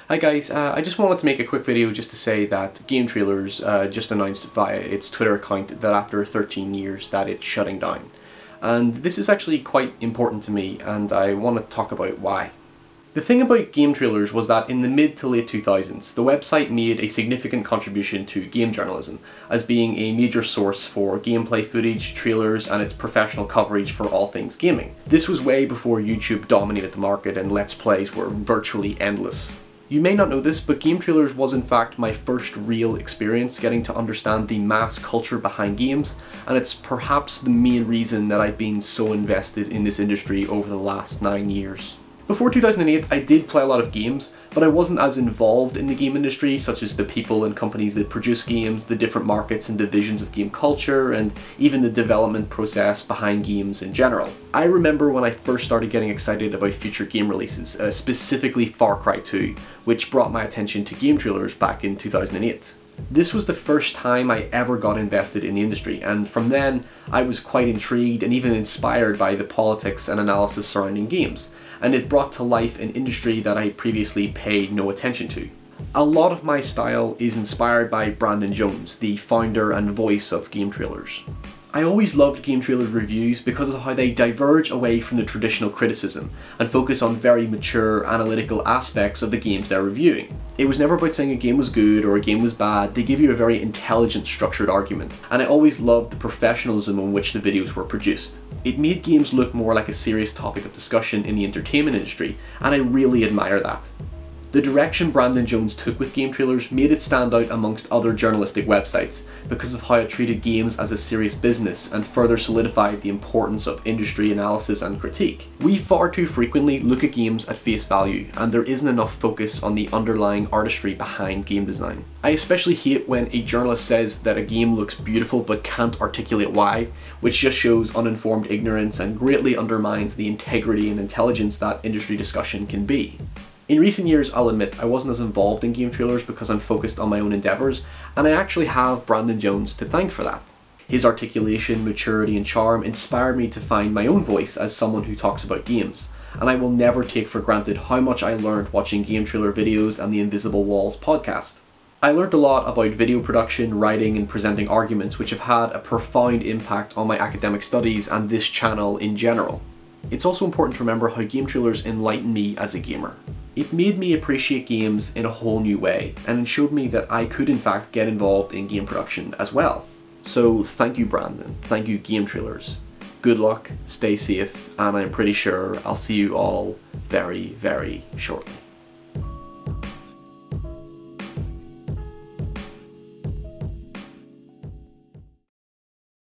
Hi guys, I just wanted to make a quick video just to say that GameTrailers just announced via its Twitter account that after 13 years that it's shutting down. And this is actually quite important to me, and I want to talk about why. The thing about GameTrailers was that in the mid to late 2000s, the website made a significant contribution to game journalism, as being a major source for gameplay footage, trailers, and its professional coverage for all things gaming. This was way before YouTube dominated the market and Let's Plays were virtually endless. You may not know this, but GameTrailers was in fact my first real experience getting to understand the mass culture behind games, and it's perhaps the main reason that I've been so invested in this industry over the last 9 years. Before 2008, I did play a lot of games, but I wasn't as involved in the game industry, such as the people and companies that produce games, the different markets and divisions of game culture, and even the development process behind games in general. I remember when I first started getting excited about future game releases, specifically Far Cry 2, which brought my attention to GameTrailers back in 2008. This was the first time I ever got invested in the industry, and from then I was quite intrigued and even inspired by the politics and analysis surrounding games, and it brought to life an industry that I previously paid no attention to. A lot of my style is inspired by Brandon Jones, the founder and voice of GameTrailers. I always loved GameTrailers reviews because of how they diverge away from the traditional criticism and focus on very mature, analytical aspects of the games they're reviewing. It was never about saying a game was good or a game was bad. They give you a very intelligent, structured argument, and I always loved the professionalism in which the videos were produced. It made games look more like a serious topic of discussion in the entertainment industry, and I really admire that. The direction Brandon Jones took with GameTrailers made it stand out amongst other journalistic websites because of how it treated games as a serious business and further solidified the importance of industry analysis and critique. We far too frequently look at games at face value, and there isn't enough focus on the underlying artistry behind game design. I especially hate when a journalist says that a game looks beautiful but can't articulate why, which just shows uninformed ignorance and greatly undermines the integrity and intelligence that industry discussion can be. In recent years, I'll admit, I wasn't as involved in GameTrailers because I'm focused on my own endeavours, and I actually have Brandon Jones to thank for that. His articulation, maturity and charm inspired me to find my own voice as someone who talks about games, and I will never take for granted how much I learned watching GameTrailer videos and the Invisible Walls podcast. I learned a lot about video production, writing and presenting arguments, which have had a profound impact on my academic studies and this channel in general. It's also important to remember how GameTrailers enlightened me as a gamer. It made me appreciate games in a whole new way, and it showed me that I could in fact get involved in game production as well. So thank you Brandon, thank you GameTrailers. Good luck, stay safe, and I'm pretty sure I'll see you all very, very shortly.